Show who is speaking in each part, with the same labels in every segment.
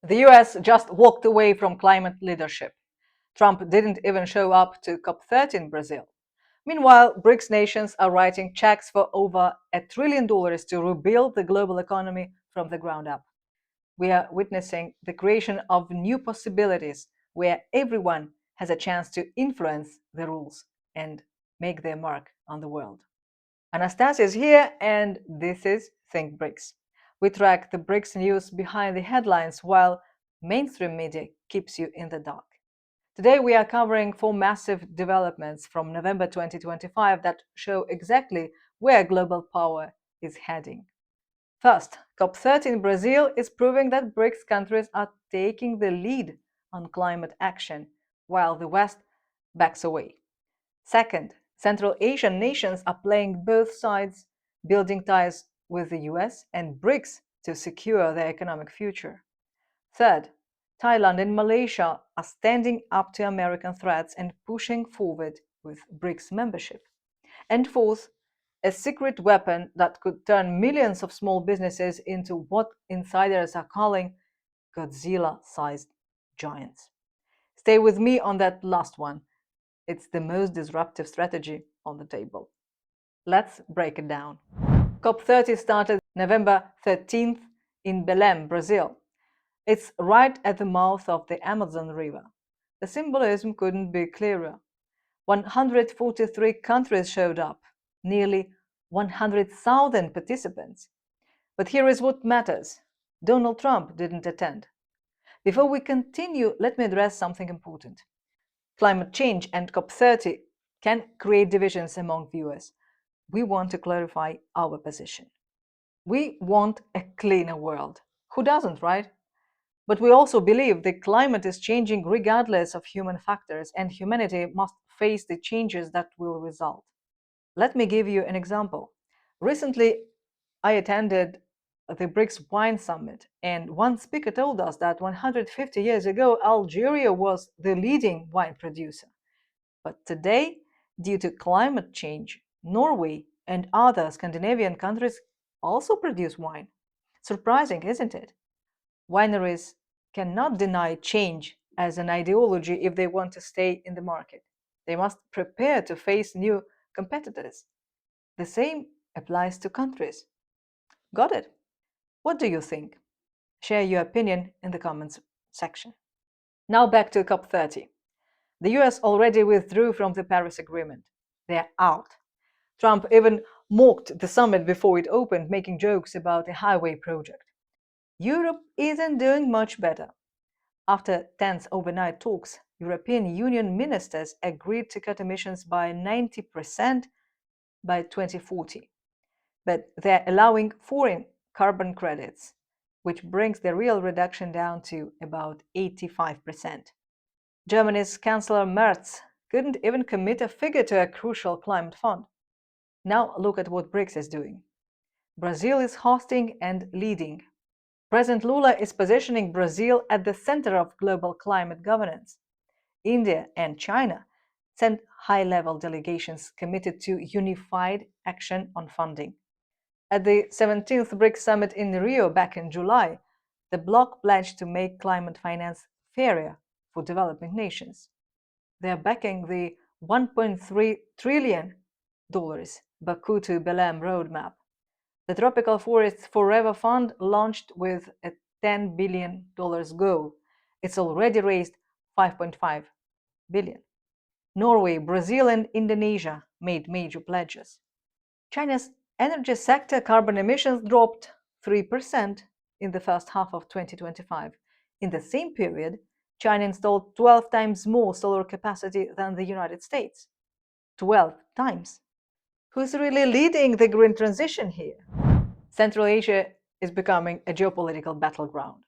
Speaker 1: The US just walked away from climate leadership. Trump didn't even show up to COP30 in Brazil. Meanwhile, BRICS nations are writing checks for over $1 trillion to rebuild the global economy from the ground up. We are witnessing the creation of new possibilities where everyone has a chance to influence the rules and make their mark on the world. Anastasia is here, and this is Think BRICS. We track the BRICS news behind the headlines while mainstream media keeps you in the dark. Today, we are covering 4 massive developments from November 2025 that show exactly where global power is heading. First, COP30 in Brazil is proving that BRICS countries are taking the lead on climate action, while the West backs away. Second, Central Asian nations are playing both sides, building ties with the US and BRICS to secure their economic future. Third, Thailand and Malaysia are standing up to American threats and pushing forward with BRICS membership. And fourth, a secret weapon that could turn millions of small businesses into what insiders are calling Godzilla-sized giants. Stay with me on that last one. It's the most disruptive strategy on the table. Let's break it down. COP30 started November 13th in Belém, Brazil. It's right at the mouth of the Amazon River. The symbolism couldn't be clearer. 143 countries showed up, nearly 100,000 participants. But here is what matters. Donald Trump didn't attend. Before we continue, let me address something important. Climate change and COP30 can create divisions among viewers. We want to clarify our position. We want a cleaner world. Who doesn't, right? But we also believe the climate is changing regardless of human factors, and humanity must face the changes that will result. Let me give you an example. Recently, I attended the BRICS Wine Summit, and one speaker told us that 150 years ago, Algeria was the leading wine producer. But today, due to climate change, Norway and other Scandinavian countries also produce wine. Surprising, isn't it? Wineries cannot deny change as an ideology if they want to stay in the market. They must prepare to face new competitors. The same applies to countries. Got it? What do you think? Share your opinion in the comments section. Now back to COP30. The US already withdrew from the Paris Agreement. They're out. Trump even mocked the summit before it opened, making jokes about a highway project. Europe isn't doing much better. After tense overnight talks, European Union ministers agreed to cut emissions by 90% by 2040. But they're allowing foreign carbon credits, which brings the real reduction down to about 85%. Germany's Chancellor Merz couldn't even commit a figure to a crucial climate fund. Now look at what BRICS is doing. Brazil is hosting and leading. President Lula is positioning Brazil at the center of global climate governance. India and China sent high-level delegations committed to unified action on funding. At the 17th BRICS summit in Rio back in July, the bloc pledged to make climate finance fairer for developing nations. They are backing the $1.3 trillion Baku to Belém roadmap. The Tropical Forests Forever Fund launched with a $10 billion goal. It's already raised $5.5 billion. Norway, Brazil, and Indonesia made major pledges. China's energy sector carbon emissions dropped 3% in the first half of 2025. In the same period, China installed 12 times more solar capacity than the United States. 12 times. Who's really leading the green transition here? Central Asia is becoming a geopolitical battleground.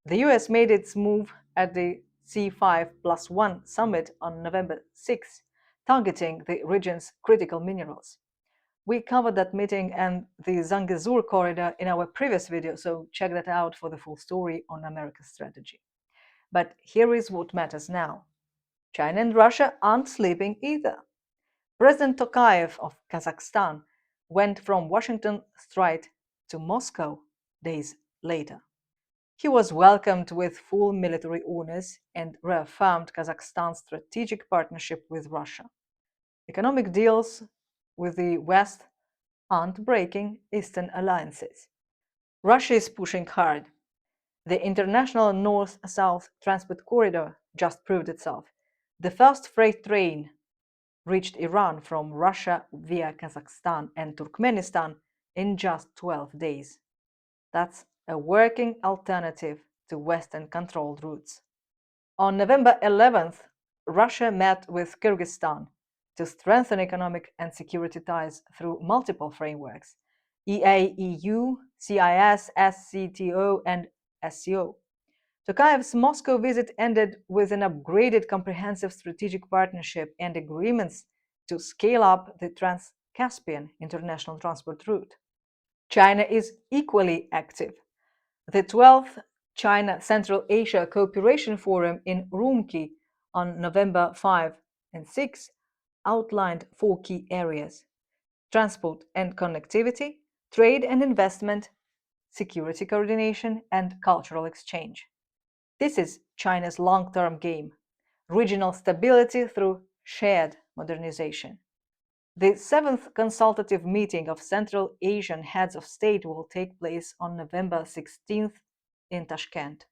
Speaker 1: The US made its move at the C5+1 summit on November 6, targeting the region's critical minerals. We covered that meeting and the Zangezur corridor in our previous video, so check that out for the full story on America's strategy. But here is what matters now. China and Russia aren't sleeping either. President Tokayev of Kazakhstan went from Washington straight to Moscow days later. He was welcomed with full military honors and reaffirmed Kazakhstan's strategic partnership with Russia. Economic deals with the West aren't breaking Eastern alliances. Russia is pushing hard. The international North South transport corridor just proved itself. The first freight train reached Iran from Russia via Kazakhstan and Turkmenistan in just 12 days. That's a working alternative to Western controlled routes. On November 11th, Russia met with Kyrgyzstan to strengthen economic and security ties through multiple frameworks: EAEU, CIS, SCTO, and SCO. Tokayev's Moscow visit ended with an upgraded comprehensive strategic partnership and agreements to scale up the Trans-Caspian international transport route. China is equally active. The 12th China Central Asia Cooperation Forum in Urumqi on November 5 and 6 outlined four key areas: transport and connectivity, trade and investment, security coordination, and cultural exchange. This is China's long-term game: regional stability through shared modernization. The seventh consultative meeting of Central Asian heads of state will take place on November 16th in Tashkent.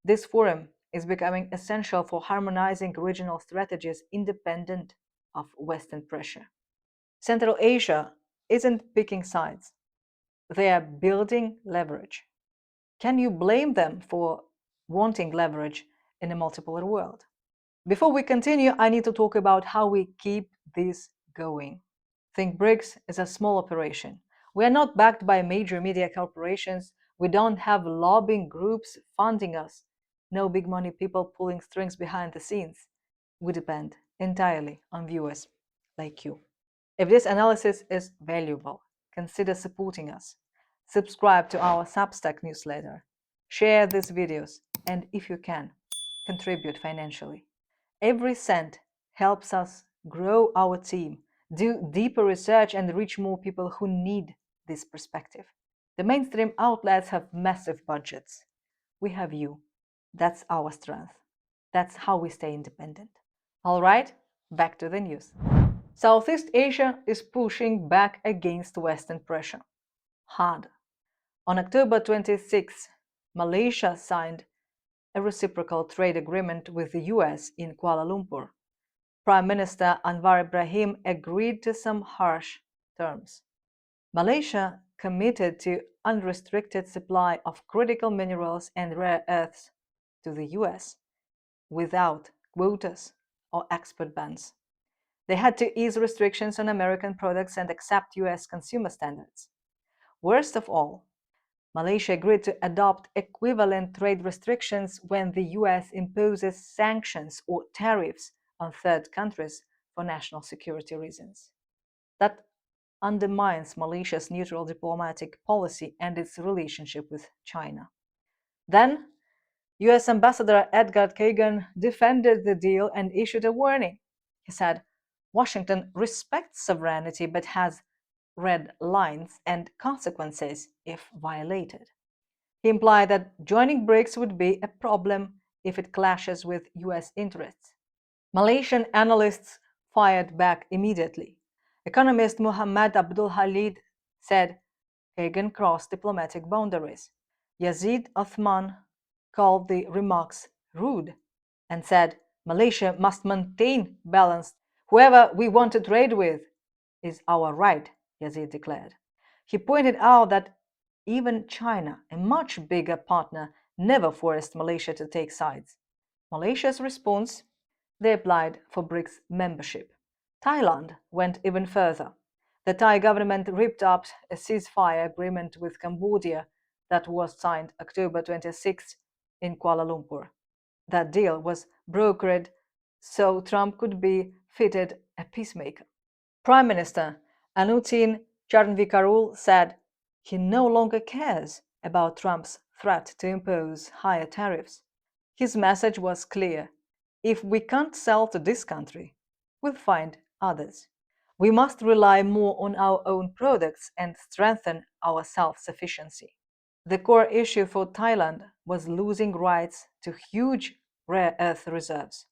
Speaker 1: This forum is becoming essential for harmonizing regional strategies independent of Western pressure. Central Asia isn't picking sides, they are building leverage. Can you blame them for wanting leverage in a multipolar world? Before we continue, I need to talk about how we keep this going. Think BRICS is a small operation. We are not backed by major media corporations. We don't have lobbying groups funding us. No big money people pulling strings behind the scenes. We depend entirely on viewers like you. If this analysis is valuable, consider supporting us. Subscribe to our Substack newsletter. Share these videos, and if you can, contribute financially. Every cent helps us grow our team, do deeper research, and reach more people who need this perspective. The mainstream outlets have massive budgets. We have you. That's our strength. That's how we stay independent. All right, back to the news. Southeast Asia is pushing back against Western pressure hard. On October 26, Malaysia signed a reciprocal trade agreement with the US in Kuala Lumpur. Prime Minister Anwar Ibrahim agreed to some harsh terms. Malaysia committed to unrestricted supply of critical minerals and rare earths to the US without quotas or export bans. They had to ease restrictions on American products and accept US consumer standards. Worst of all, Malaysia agreed to adopt equivalent trade restrictions when the US imposes sanctions or tariffs on third countries for national security reasons. That undermines Malaysia's neutral diplomatic policy and its relationship with China. Then, US Ambassador Edgar Kagan defended the deal and issued a warning. He said, Washington respects sovereignty but has red lines and consequences if violated. He implied that joining BRICS would be a problem if it clashes with US interests. Malaysian analysts fired back immediately. Economist Muhammad Abdul Halid said Kagan crossed diplomatic boundaries. Yazid Othman called the remarks rude and said Malaysia must maintain balance. Whoever we want to trade with is our right, Yazid declared. He pointed out that even China, a much bigger partner, never forced Malaysia to take sides. Malaysia's response? They applied for BRICS membership. Thailand went even further. The Thai government ripped up a ceasefire agreement with Cambodia that was signed October 26 in Kuala Lumpur. That deal was brokered so Trump could be fitted a peacemaker. Prime Minister Anutin Charnvikarul said he no longer cares about Trump's threat to impose higher tariffs. His message was clear: if we can't sell to this country, we'll find others. We must rely more on our own products and strengthen our self-sufficiency. The core issue for Thailand was losing rights to huge rare earth reserves.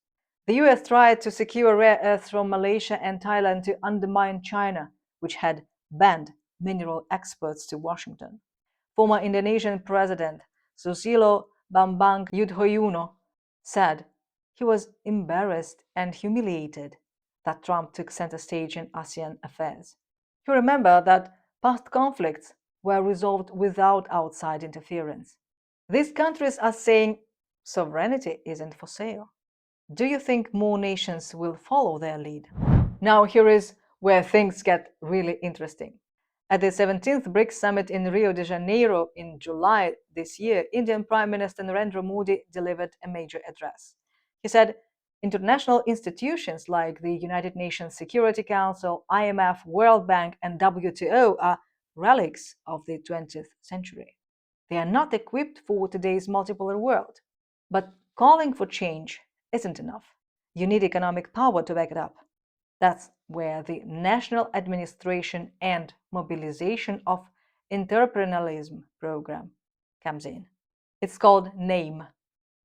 Speaker 1: The US tried to secure rare earths from Malaysia and Thailand to undermine China, which had banned mineral exports to Washington. Former Indonesian President Susilo Bambang Yudhoyono said he was embarrassed and humiliated that Trump took center stage in ASEAN affairs. You remember that past conflicts were resolved without outside interference. These countries are saying sovereignty isn't for sale. Do you think more nations will follow their lead? Now, here is where things get really interesting. At the 17th BRICS summit in Rio de Janeiro in July this year, Indian Prime Minister Narendra Modi delivered a major address. He said, international institutions like the United Nations Security Council, IMF, World Bank, and WTO are relics of the 20th century. They are not equipped for today's multipolar world. But calling for change isn't enough. You need economic power to back it up. That's where the national administration and mobilization of entrepreneurialism program comes in. It's called NAME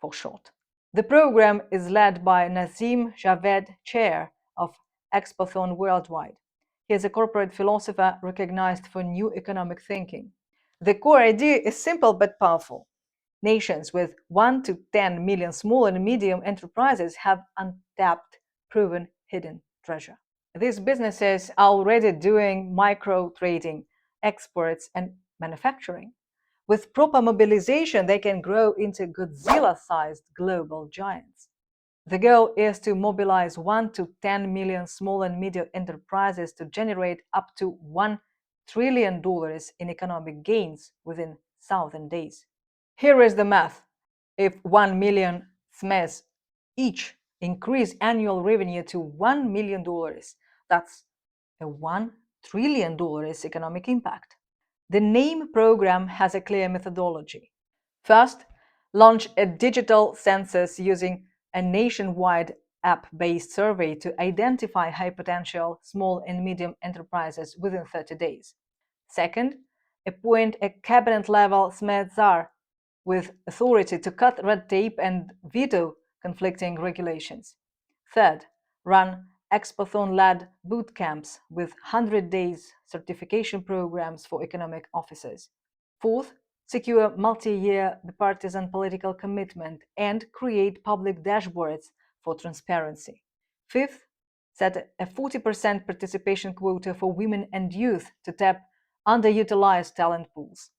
Speaker 1: for short. The program is led by Nazim Javed, chair of Expothon Worldwide. He is a corporate philosopher recognized for new economic thinking. The core idea is simple but powerful. Nations with 1 to 10 million small and medium enterprises have untapped, proven hidden treasure. These businesses are already doing micro trading, exports, and manufacturing. With proper mobilization, they can grow into Godzilla-sized global giants. The goal is to mobilize 1 to 10 million small and medium enterprises to generate up to $1 trillion in economic gains within 1,000 days. Here is the math. If 1 million SMEs each increase annual revenue to $1 million, that's a $1 trillion economic impact. The NAME program has a clear methodology. First, launch a digital census using a nationwide app-based survey to identify high potential small and medium enterprises within 30 days. Second, appoint a cabinet-level SME czar with authority to cut red tape and veto conflicting regulations. Third, run Expothon-led boot camps with 100 days certification programs for economic officers. Fourth, secure multi-year bipartisan political commitment and create public dashboards for transparency. Fifth, set a 40% participation quota for women and youth to tap underutilized talent pools.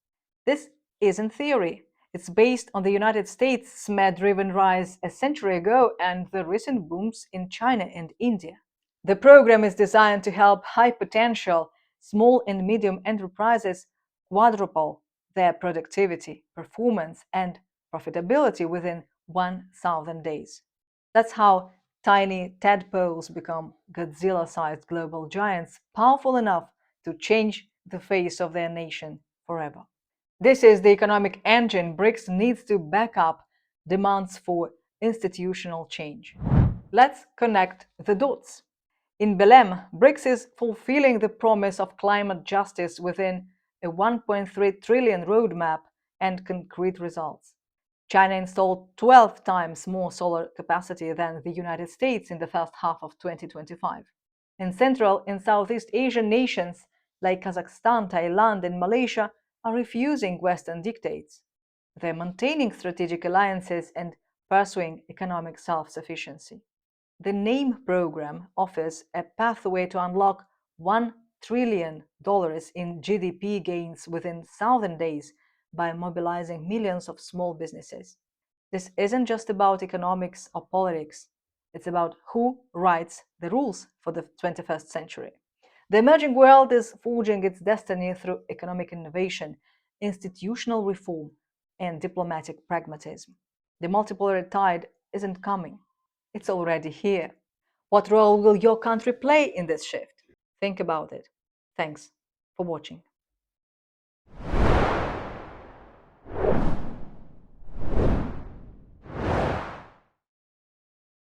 Speaker 1: This isn't theory. It's based on the United States' SME-driven rise a century ago and the recent booms in China and India. The program is designed to help high-potential small and medium enterprises quadruple their productivity, performance, and profitability within 1,000 days. That's how tiny tadpoles become Godzilla-sized global giants, powerful enough to change the face of their nation forever. This is the economic engine BRICS needs to back up demands for institutional change. Let's connect the dots. In Belém, BRICS is fulfilling the promise of climate justice within a 1.3 trillion roadmap and concrete results. China installed 12 times more solar capacity than the United States in the first half of 2025. In Central and Southeast Asian nations like Kazakhstan, Thailand, and Malaysia are refusing Western dictates. They're maintaining strategic alliances and pursuing economic self-sufficiency. The NAME program offers a pathway to unlock $1 trillion in GDP gains within 1,000 days by mobilizing millions of small businesses. This isn't just about economics or politics. It's about who writes the rules for the 21st century. The emerging world is forging its destiny through economic innovation, institutional reform, and diplomatic pragmatism. The multipolar tide isn't coming. It's already here. What role will your country play in this shift? Think about it. Thanks for watching.